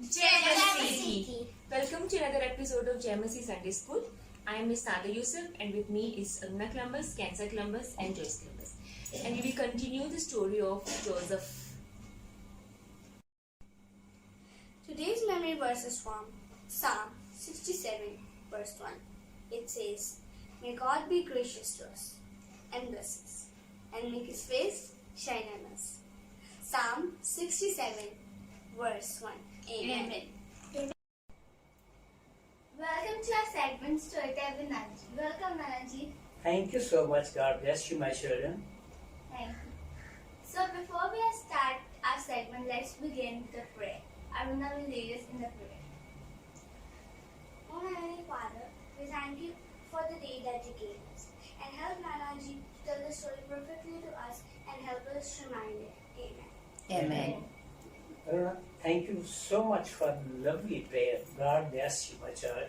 JMSC. Welcome to another episode of JMSC Sunday School. I am Miss Nada Yusuf, and with me is Agna Columbus, Cancer Columbus, and Joyce Columbus. And we will continue the story of Joseph. Today's memory verse is from Psalm 67, verse 1. It says, "May God be gracious to us and bless us, and make His face shine on us." Psalm 67, verse 1. Amen. Welcome to our segment Storytime with Nanaji. Welcome, Nanaji. Thank you so much. God bless you, my children. Thank you. So before we start our segment, let's begin with a prayer. Aruna will lead us in the prayer. Oh Heavenly Father, we thank you for the day that you gave us, and help Nanaji to tell the story perfectly to us and help us remind it. Amen. Amen. Aruna, thank you so much for lovely prayer. God bless you, my child.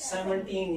17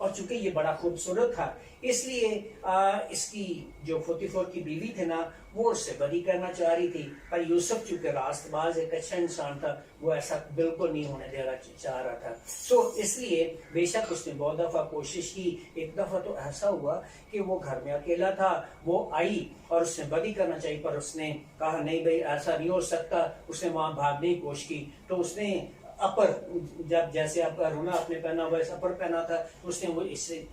اور چونکہ یہ بڑا خوبصورت تھا اس لیے اس کی جو فوتیفر کی بیوی تھی نا وہ اس سے بدی کرنا چاہ رہی تھی، پر یوسف چونکہ راست باز ایک اچھا انسان تھا وہ ایسا بالکل نہیں ہونے دے رہا چاہ رہا تھا. سو اس لیے بے شک اس نے بہت دفعہ کوشش کی. ایک دفعہ تو ایسا ہوا کہ وہ گھر میں اکیلا تھا، وہ آئی اور اس نے بدی کرنا چاہیے پر اس نے کہا نہیں بھائی ایسا نہیں ہو سکتا. اس نے وہاں بھاگنے کی کوشش کی تو اس نے اپر جب جیسے آپ کا رونا آپ نے پہنا ہوا ایسا اپر پہنا تھا تو اس نے وہ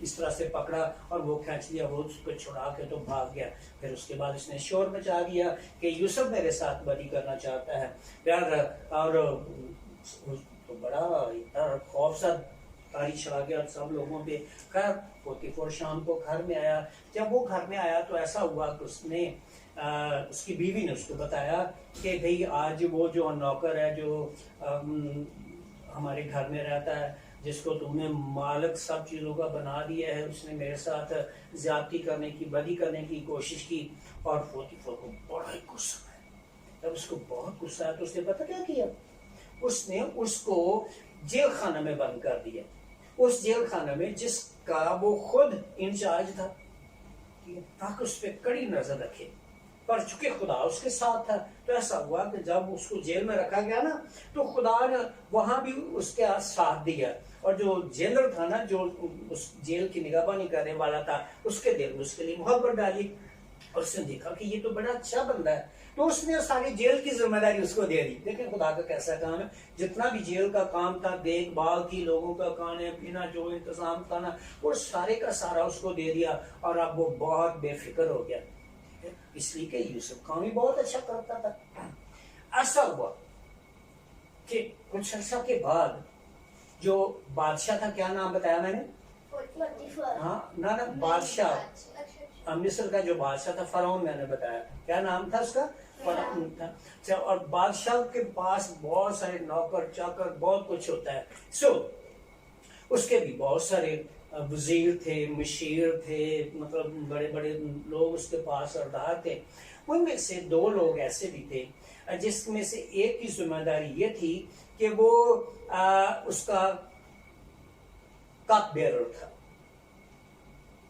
اس طرح سے پکڑا اور وہ کھینچ لیا، وہ اس کو چھڑا کے تو بھاگ گیا. پھر اس کے بعد اس نے شور مچا دیا کہ یوسف میرے ساتھ بدی کرنا چاہتا ہے پیار. اور تو بڑا خوف سا تاری چھڑا گیا سب لوگوں پہ. خیر پوتیفر شام کو گھر میں آیا. جب وہ گھر میں آیا تو ایسا ہوا کہ اس کی بیوی نے اس کو بتایا کہ بھئی آج وہ جو نوکر ہے جو ہمارے گھر میں رہتا ہے جس کو تم نے مالک سب چیزوں کا بنا دیا ہے، اس نے میرے ساتھ زیادتی کرنے کی بدی کرنے کی کوشش کی. اور پوتیفر کو بڑا ہی غصہ ہے. جب اس کو بہت غصہ ہے تو اس نے پتہ کیا کیا، اس نے اس کو جیل خانہ میں بند کر دیا. اس جیل خانہ میں جس کا وہ خود انچارج تھا تاکہ اس پہ کڑی نظر رکھے. پر چونکہ خدا اس کے ساتھ تھا تو ایسا ہوا کہ جب اس کو جیل میں رکھا گیا نا تو خدا نے وہاں بھی اس کے ساتھ دیا. اور جو جیلر تھا نا جو اس جیل کی نگہبانی کرنے والا تھا اس کے دل میں اس کے لیے محبت ڈالی. اور اس نے دیکھا کہ یہ تو بڑا اچھا بندہ ہے تو اس نے ساری جیل کی ذمہ داری اس کو دے دی. دیکھیں خدا کا کیسا کام ہے. جتنا بھی جیل کا کام تھا، دیکھ بھال کی، لوگوں کا کھانے پینا جو انتظام تھا نا وہ سارے کا سارا اس کو دے دیا. اور اب وہ بہت بے فکر ہو گیا اس لیے کہ یوسف کام ہی بہت اچھا کرتا تھا. ایسا ہوا کہ کچھ عرصہ کے بعد جو بادشاہ تھا، کیا نام بتایا میں نے؟ ہاں نہ بادشاہ مصر کا جو بادشاہ تھا فرعون، میں نے بتایا کیا نام تھا اس کا؟ فرعون تھا. اور بادشاہ کے پاس بہت سارے نوکر چاکر بہت کچھ ہوتا ہے. سو اس کے بھی بہت سارے وزیر تھے، مشیر تھے، مطلب بڑے بڑے لوگ اس کے پاس سردار تھے. ان میں سے 2 لوگ ایسے بھی تھے جس میں سے ایک کی ذمہ داری یہ تھی کہ وہ اس کا کپ بیئرر تھا.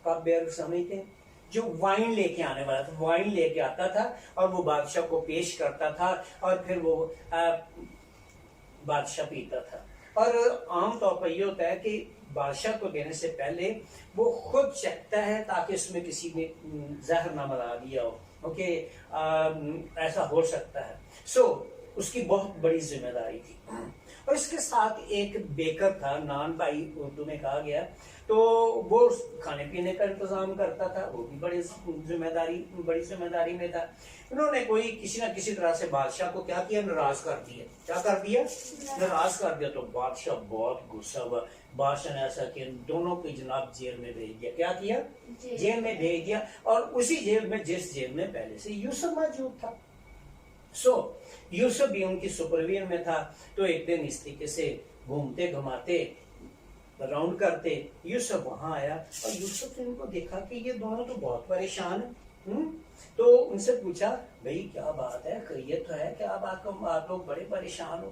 کپ بیئرر سمجھتے ہیں؟ جو وائن لے کے آنے والا تھا، وائن لے کے آتا تھا اور وہ بادشاہ کو پیش کرتا تھا اور پھر وہ بادشاہ پیتا تھا. اور عام طور پر یہ ہوتا ہے کہ بادشاہ کو دینے سے پہلے وہ خود چکھتا ہے تاکہ اس میں کسی نے زہر نہ ملا دیا ہو. اوکے ایسا ہو سکتا ہے. سو اس کی بہت بڑی ذمہ داری تھی. اور اس کے ساتھ ایک بیکر تھا، نان بھائی اردو میں کہا گیا، تو وہ کھانے پینے کا انتظام کرتا تھا. وہ بھی بڑی ذمہ داری میں تھا. انہوں نے کسی نہ کسی طرح سے بادشاہ کو کیا کیا؟ ناراض کر دیا. کیا کر دیا؟ ناراض کر دیا. تو بادشاہ بہت غصہ ہوا. بادشاہ نے ایسا کہ دونوں کو جناب جیل میں بھیج دیا. کیا کیا؟ جیل میں بھیج دیا. اور اسی جیل میں جس جیل میں پہلے سے یوسف موجود تھا. سو یوسف بھی ان کی سپرویژن میں تھا. تو ایک دن اس طریقے سے گھومتے گھماتے راؤنڈ کرتے یوسف وہاں آیا اور یوسف نے ان کو دیکھا کہ یہ دونوں تو بہت پریشان ہیں. تو ان سے پوچھا بھئی کیا بات ہے، خیریت تو ہے؟ کیا بات آپ لوگ بڑے پریشان ہو؟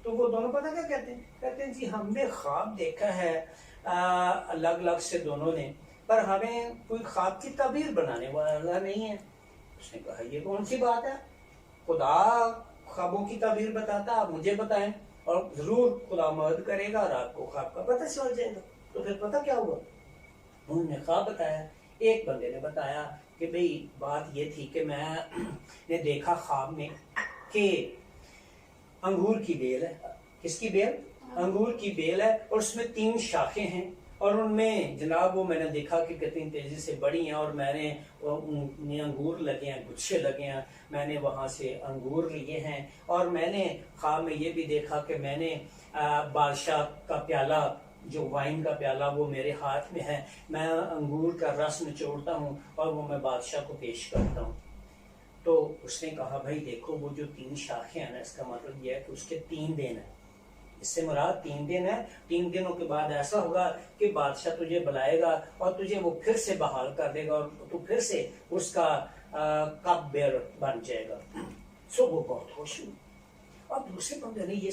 تو وہ دونوں پتہ کیا کہتے ہیں؟ کہتے ہیں جی ہم نے خواب دیکھا ہے الگ الگ سے دونوں نے، پر ہمیں کوئی خواب کی تعبیر بنانے والا نہیں ہے. اس نے کہا یہ کون سی بات ہے؟ خدا خوابوں کی تعبیر بتاتا، آپ مجھے بتائیں اور ضرور خدا مدد کرے گا اور آپ کو خواب کا پتہ چل جائے گا. تو پھر پتہ کیا ہوا؟ انہوں نے خواب بتایا. ایک بندے نے بتایا کہ بھئی بات یہ تھی کہ میں نے دیکھا خواب میں کہ انگور کی بیل ہے. کس کی بیل؟ انگور کی بیل ہے اور اس میں 3 شاخیں ہیں اور ان میں جناب وہ میں نے دیکھا کہ کتنی تیزی سے بڑی ہیں اور میں نے انگور لگے ہیں، گچھے لگے ہیں. میں نے وہاں سے انگور لیے ہیں اور میں نے خواب میں یہ بھی دیکھا کہ میں نے بادشاہ کا پیالہ، جو وائن کا پیالہ وہ میرے ہاتھ میں ہے. میں انگور کا رس نچوڑتا ہوں اور وہ میں بادشاہ کو پیش کرتا ہوں. تو اس نے کہا بھائی دیکھو وہ جو 3 شاخیں ہیں نا، اس کا مطلب یہ ہے کہ اس کے 3 دن ہیں. اس سے مراد 3 دن ہے. 3 دنوں کے بعد ایسا ہوگا کہ بادشاہ تجھے بلائے گا اور تجھے وہ پھر سے بحال کر دے گا اور تو پھر سے اس کا کپ بیئر بن جائے گا. سو وہ بہت خوش ہوئی. اور دوسرے بندے نے یہ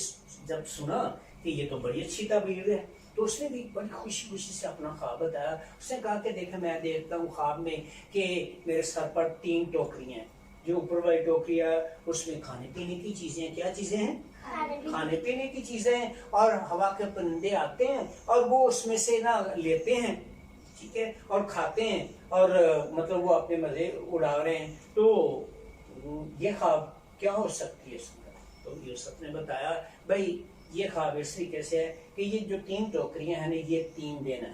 جب سنا کہ یہ تو بڑی اچھی تعبیر ہے تو اس نے بھی بڑی خوشی خوشی سے اپنا خواب بتایا. اس نے کہا کہ دیکھیں میں دیکھتا ہوں خواب میں کہ میرے سر پر 3 ٹوکریاں ہیں. جو اوپر والی ٹوکری ہے اس میں کھانے پینے کی چیزیں ہیں. کیا چیزیں ہیں؟ کھانے پینے کی چیزیں ہیں. اور ہوا کے پرندے آتے ہیں اور وہ اس میں سے نا لیتے ہیں, ٹھیک ہے, اور کھاتے ہیں, اور مطلب وہ اپنے مزے اڑا رہے ہیں. تو یہ خواب کیا ہو سکتی ہے اس میں؟ تو یوسف نے بتایا بھائی یہ خواب اس طریقے سے ہے کہ یہ جو 3 ٹوکریاں ہیں نا یہ 3 دن ہے,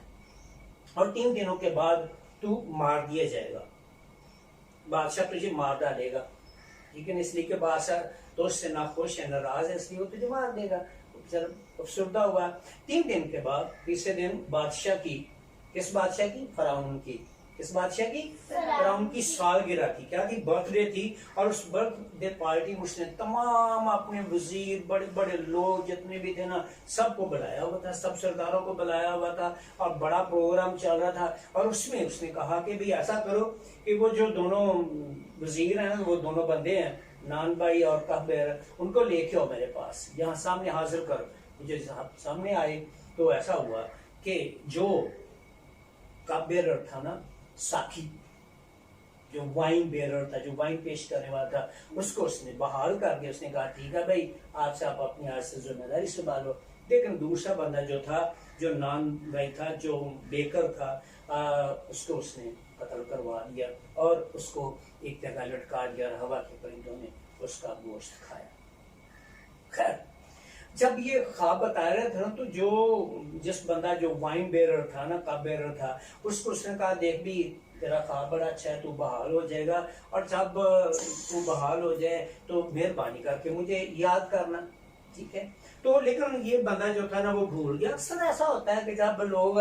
اور 3 دنوں کے بعد تو مار دیا جائے گا, بادشاہ تجھے مار ڈالے گا. ٹھیک ہے, اس لیے کہ بادشاہ تو اس سے ناخوش ہے, ناراض ہے, اس لیے وہ تجھے مار دے گا. افسردہ ہوا. 3 دن کے بعد تیسرے دن بادشاہ کی, کس بادشاہ کی؟ فرعون کی. کس بادشاہ کی؟ فرعون کی سالگرہ تھی. کیا تھی؟ برتھ ڈے تھی. اور اس برتھ ڈے پارٹی میں اس نے تمام اپنے وزیر, بڑے بڑے لوگ جتنے بھی تھے نا سب کو بلایا ہوا تھا, سب سرداروں کو بلایا ہوا تھا, اور بڑا پروگرام چل رہا تھا. اور اس میں اس نے کہا کہ بھی ایسا کرو کہ وہ جو دونوں وزیر ہیں وہ دونوں بندے ہیں, نان بھائی اور کہبیر, ان کو لے کے آؤ میرے پاس, یہاں سامنے حاضر کرو. مجھے سامنے آئے تو ایسا ہوا کہ جو کہبیر تھا نا, ساکھی, جو وائن بیرر تھا, جو وائن پیش کرنے والا تھا, اس کو اس نے بحال کر کے اس نے کہا ٹھیک ہے بھائی آج سے آپ اپنی آج سے ذمہ داری سنبھالو. لیکن دوسرا بندہ جو تھا, جو نان بھائی تھا, جو بیکر تھا, اس کو اس نے قتل کروا دیا اور اس کو ایک جگہ لٹکا دیا, اور ہوا کے پرندوں نے اس کا گوشت کھایا. خیر, جب یہ خواب بتا رہے تھے نا تو جو جس بندہ جو وائن بیرر تھا نا, کپ بیرر تھا, اس کو اس نے کہا دیکھ بھی تیرا خواب بڑا اچھا ہے, تو بحال ہو جائے گا, اور جب تو بحال ہو جائے تو مہربانی کر کے مجھے یاد کرنا. ٹھیک ہے. تو لیکن یہ بندہ جو تھا نا وہ بھول گیا. اکثر ایسا ہوتا ہے کہ جب لوگ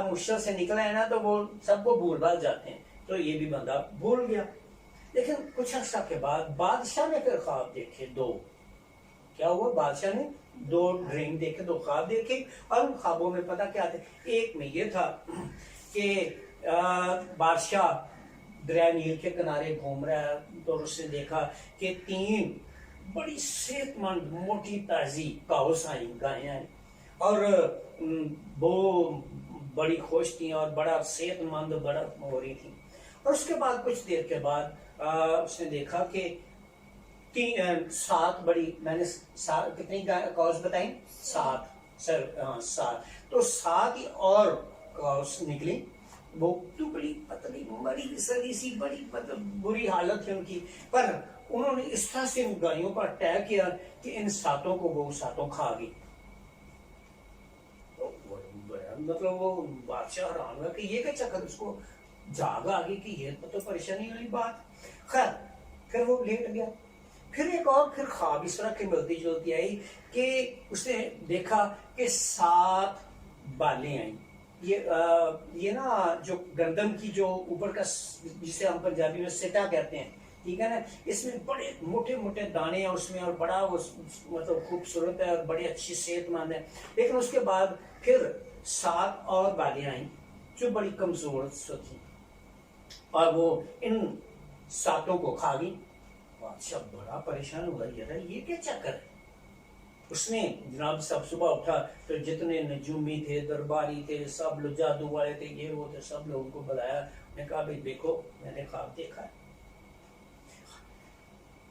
مشکل سے نکلے ہیں نا تو وہ سب کو بھول بھال جاتے ہیں, تو یہ بھی بندہ بھول گیا. لیکن کچھ عرصہ کے بعد بادشاہ نے پھر خواب دیکھے 2. کیا ہوا؟ بادشاہ نے 2 ڈریم دیکھے, 2 خواب دیکھے, اور ان خوابوں میں پتہ کیا تھے؟ ایک میں یہ تھا کہ بادشاہ دریا نیل کے کنارے گھوم رہا ہے, تو اس نے دیکھا کہ 3 بڑی صحت مند موٹی تازی کاؤس آئیں, گائیں آئیں, اور وہ بڑی خوش تھیں اور بڑا صحت مند بڑا ہو رہی تھیں. اور اس کے بعد کچھ دیر کے بعد اس نے دیکھا کہ 7 بڑی, میں نے کتنی کاؤس بتائیں؟ 7. سر ہاں 7. تو 7 ہی اور کاؤس نکلی, وہ بڑی پتلی مری سری سی, بڑی مطلب بری حالت ہے ان کی, پر انہوں نے اس طرح سے ان گائیوں پر اٹیک کیا کہ ان 7 کو وہ 7 کھا گئی. مطلب وہ بادشاہ حیران ہوا کہ یہ کیا چکر, اس کو جاگ آ گئی کہ یہ تو پریشانی والی بات. خیر, پھر وہ لیٹ گیا. پھر ایک اور پھر خواب اس طرح کی ملتی جلتی آئی کہ اس نے دیکھا کہ 7 بالیں آئیں. یہ نا جو گندم کی جو اوپر کا, جسے ہم پنجابی میں سٹا کہتے ہیں, ٹھیک ہے نا, اس میں بڑے موٹے موٹے دانے ہیں اس میں, اور بڑا وہ مطلب خوبصورت ہے اور بڑی اچھی صحت مند ہے. لیکن اس کے بعد پھر 7 اور بالیں آئیں جو بڑی کمزور تھیں, اور وہ ان 7 کو کھا گئی. بادشاہ بڑا پریشان ہوا, یہ کیا چکر ہے. اس نے جناب سب صبح اٹھا تو جتنے نجومی تھے, درباری تھے, سب لوگ جادو والے تھے, یہ وہ تھے, سب لوگوں کو بلایا. نے کہا بھائی دیکھو میں نے خواب دیکھا ہے,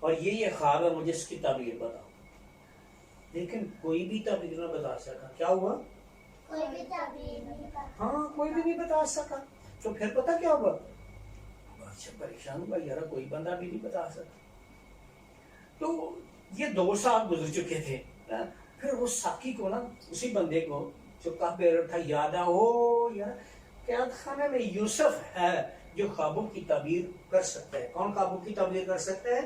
اور یہ خواب ہے, مجھے اس کی تعبیر بتاؤ. لیکن کوئی بھی تعبیر نہ بتا سکا. کیا ہوا؟ کوئی بھی تعبیر نہیں بتا. ہاں, کوئی بھی نہیں بتا سکا. تو پھر پتا کیا ہوا؟ بادشاہ پریشان ہوا, یار کوئی بندہ بھی نہیں بتا سکا. تو یہ 2 سال گزر چکے تھے. پھر وہ ساکی کو نا, اسی بندے کو جو کہبیر تھا, یاد آ, او یار قید خانے میں یوسف ہے جو خوابوں کی تعبیر کر سکتا ہے. کون خوابوں کی تعبیر کر سکتا ہے؟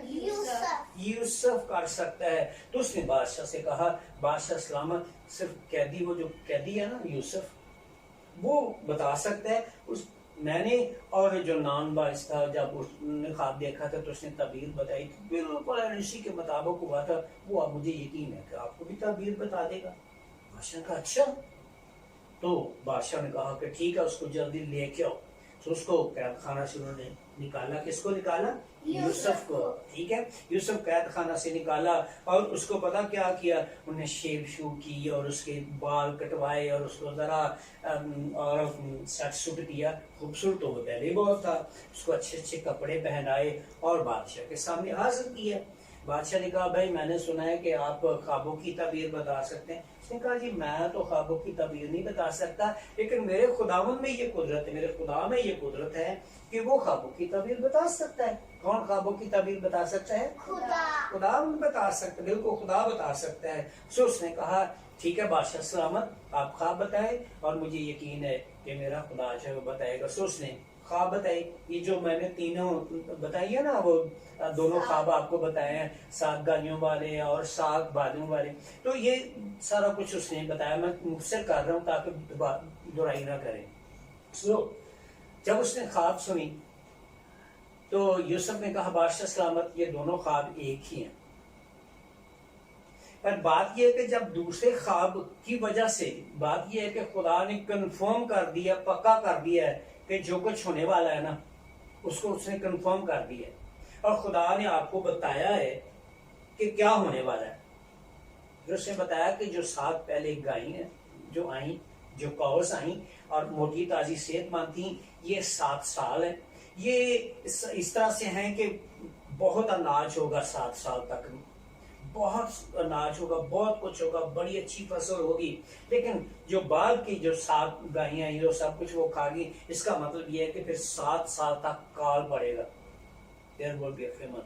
یوسف کر سکتا ہے. تو اس نے بادشاہ سے کہا, بادشاہ سلامت, صرف قیدی, وہ جو قیدی ہے نا یوسف, وہ بتا سکتا ہے. میں نے اور جو نان باعث تھا, جب اس نے خواب دیکھا تھا تو اس نے تعبیر بتائی, بالکل اسی کے مطابق ہوا تھا. وہ اب مجھے یقین ہے کہ آپ کو بھی تعبیر بتا دے گا. بادشاہ نے کہا اچھا. تو بادشاہ نے کہا کہ ٹھیک ہے, اس کو جلدی لے کے آؤ. تو اس کو قید خانہ سے انہوں نے نکالا. کس کو نکالا؟ یوسف کو. ٹھیک ہے, یوسف قید خانہ سے نکالا اور اس کو پتا کیا کیا, انہوں نے شیو شو کی اور اس کے بال کٹوائے اور اس کو ذرا اور سیٹ سوٹ کیا. خوبصورت تو وہ پہلے ہی بہت تھا. اس کو اچھے اچھے کپڑے پہنائے اور بادشاہ کے سامنے حاضر کیا. بادشاہ نے کہا بھائی میں نے سنا ہے کہ آپ خوابوں کی تعبیر بتا سکتے ہیں. اس نے کہا جی میں تو خوابوں کی تعبیر نہیں بتا سکتا, لیکن میرے خداوند میں یہ قدرت ہے, میرے خدا میں یہ قدرت ہے کہ وہ خوابوں کی تعبیر بتا سکتا ہے. کون خوابوں کی تعبیر بتا سکتا ہے؟ خدا. خداوند بتا سکتا ہے, بالکل خدا بتا سکتا ہے. سو اس نے کہا ٹھیک ہے بادشاہ سلامت, آپ خواب بتائیں اور مجھے یقین ہے کہ میرا خدا جو ہے وہ بتائے گا. سو اس نے خواب بتائی. یہ جو میں نے تینوں بتائی ہے نا, وہ دونوں خواب آپ کو بتائے ہیں, 7 گالیوں والے اور 7 بادلوں والے. تو یہ سارا کچھ اس نے بتایا. میں مختصر کر رہا ہوں تاکہ دہرائی نہ کریں. سو جب اس نے خواب سنی تو یوسف نے کہا بادشاہ سلامت یہ دونوں خواب ایک ہی ہیں. پر بات یہ ہے کہ جب دوسرے خواب کی وجہ سے بات یہ ہے کہ خدا نے کنفرم کر دیا, پکا کر دیا ہے کہ جو کچھ ہونے والا ہے نا اس کو اس نے کنفرم کر دیا ہے, اور خدا نے آپ کو بتایا ہے کہ کیا ہونے والا ہے. پھر اس نے بتایا کہ جو 7 پہلے گائیں ہیں جو آئیں, جو کاؤز آئیں اور موٹی تازی صحت مند تھیں, یہ 7 سال ہیں. یہ اس طرح سے ہیں کہ بہت اناج ہوگا 7 سال تک, بہت اناج ہوگا, بہت کچھ ہوگا, بڑی اچھی فصل ہوگی. لیکن جو بعد کی جو 7 گائیں ہیں جو سب کچھ وہ کھا گی, اس کا مطلب یہ ہے کہ پھر 7 سال تک کال پڑے گا. There will be a famine.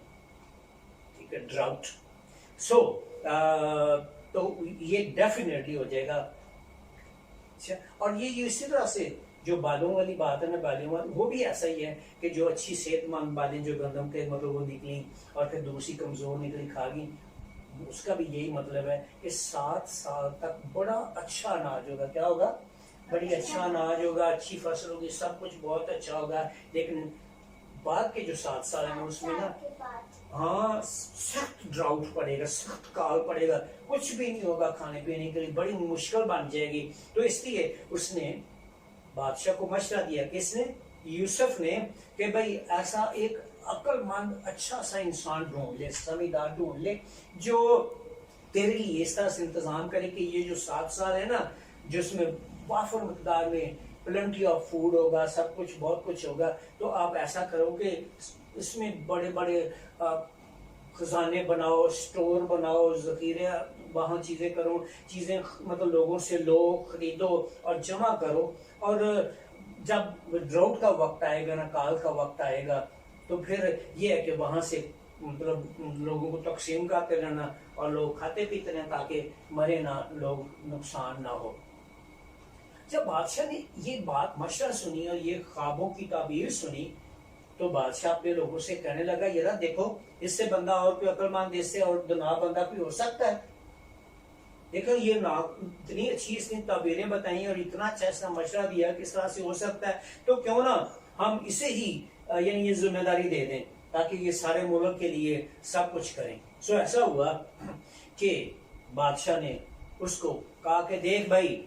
ٹھیک ہے, ڈراؤٹ. سو تو یہ ڈیفینیٹلی ہو جائے گا. اچھا, اور یہ اسی طرح سے جو بالوں والی بات ہے نا, بالوں والی وہ بھی ایسا ہی ہے کہ جو اچھی صحت مند بالیں جو گندم کے مطلب وہ نکلیں اور پھر دوسری کمزور نکلی کھا گئی, اس کا بھی یہی مطلب ہے کہ 7 سال تک بڑا اچھا اناج ہوگا. کیا ہوگا؟ بڑی اچھا اناج ہوگا, اچھی فصل ہوگی, سب کچھ بہت اچھا ہوگا. لیکن بعد کے جو 7 سال ہیں اس میں نا ہاں سخت ڈراؤٹ پڑے گا, سخت کال پڑے گا, کچھ بھی نہیں ہوگا کھانے پینے کے لیے, بڑی مشکل بن جائے گی. تو اس لیے اس نے بادشاہ کو مشورہ دیا. کس نے؟ یوسف نے, کہ بھائی ایسا ایک عقل مند اچھا سا انسان ڈھونڈ لے, سمجھدار ڈھونڈ لے جو تیرے لیے اس طرح سے انتظام کرے کہ یہ جو 7 سال ہے نا جس میں وافر مقدار میں پلنٹی آف فوڈ ہوگا, سب کچھ بہت کچھ ہوگا, تو آپ ایسا کرو کہ اس میں بڑے بڑے خزانے بناؤ, سٹور بناؤ, ذخیرے وہاں چیزیں کرو, چیزیں مطلب لوگوں سے لو, خریدو اور جمع کرو. اور جب ڈراؤٹ کا وقت آئے گا نا, کال کا وقت آئے گا, تو پھر یہ ہے کہ وہاں سے مطلب لوگوں کو تقسیم کرتے رہنا اور لوگ کھاتے پیتے رہنا تاکہ مرے نہ لوگ, نقصان نہ ہو. جب بادشاہ نے یہ بات مشورہ سنی اور یہ خوابوں کی تعبیر سنی تو بادشاہ اپنے لوگوں سے کہنے لگا یار دیکھو اس سے بندہ اور کوئی عقل مند اس سے اور دنا بندہ کوئی ہو سکتا ہے. دیکھو یہ اتنی اچھی اس نے تعبیریں بتائیں اور اتنا اچھا اس نے مشورہ دیا کس طرح سے ہو سکتا ہے, تو کیوں نہ ہم اسے ہی یعنی یہ ذمہ داری دے دیں تاکہ یہ سارے ملک کے لیے سب کچھ کریں. سو ایسا ہوا کہ بادشاہ نے اس کو کہا کہ دیکھ بھائی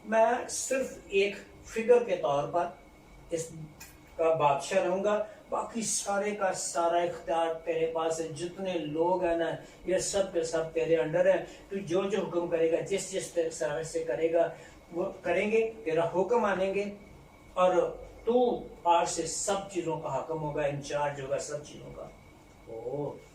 میں صرف ایک فگر کے طور پر اس کا بادشاہ رہوں گا, باقی سارے کا سارا اختیار تیرے پاس ہے, جتنے لوگ ہیں نا یہ سب کے سب تیرے انڈر ہیں, تو جو جو حکم کرے گا جس جس طرح سے کرے گا وہ کریں گے, تیرا حکم مانیں گے, اور تو آج سے سب چیزوں کا حکم ہوگا, انچارج ہوگا سب چیزوں کا.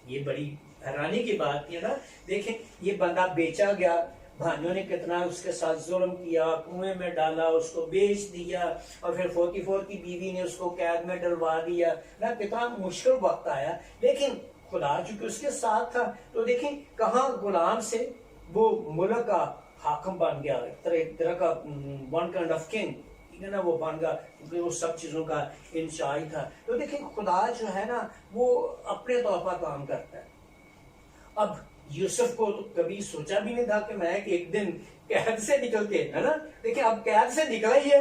یہ بڑی حیرانی کی بات ہے نا. دیکھیں یہ بندہ بیچا گیا, بھائیوں نے کتنا اس کے ساتھ ظلم کیا, کنویں میں ڈالا, اس کو بیچ دیا, اور پھر 44 کی بیوی نے اس کو قید میں ڈلوا دیا نا, کتنا مشکل وقت آیا. لیکن خدا چونکہ اس کے ساتھ تھا تو دیکھیں کہاں غلام سے وہ ملک کا حاکم بن گیا, ایک طرح کا ون کائنڈ آف کنگ, ٹھیک ہے نا, وہ بن گیا کیونکہ وہ سب چیزوں کا انچارج تھا. تو دیکھیں خدا جو ہے نا وہ اپنے طور پر کام کرتا ہے. اب یوسف کو تو کبھی سوچا بھی نہیں تھا کہ میں ایک دن قید سے نکل کے, ہے نا, دیکھیں اب قید سے نکلا ہی ہے,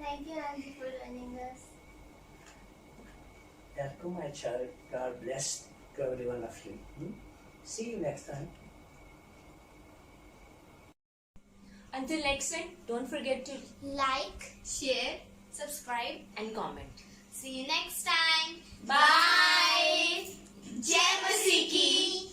Thank you, Auntie, for joining us. Welcome, my child. God bless every one of you. See you next time. Until next time, don't forget to Like, share, subscribe. and comment. See you next time. Bye. Jai Masih ki.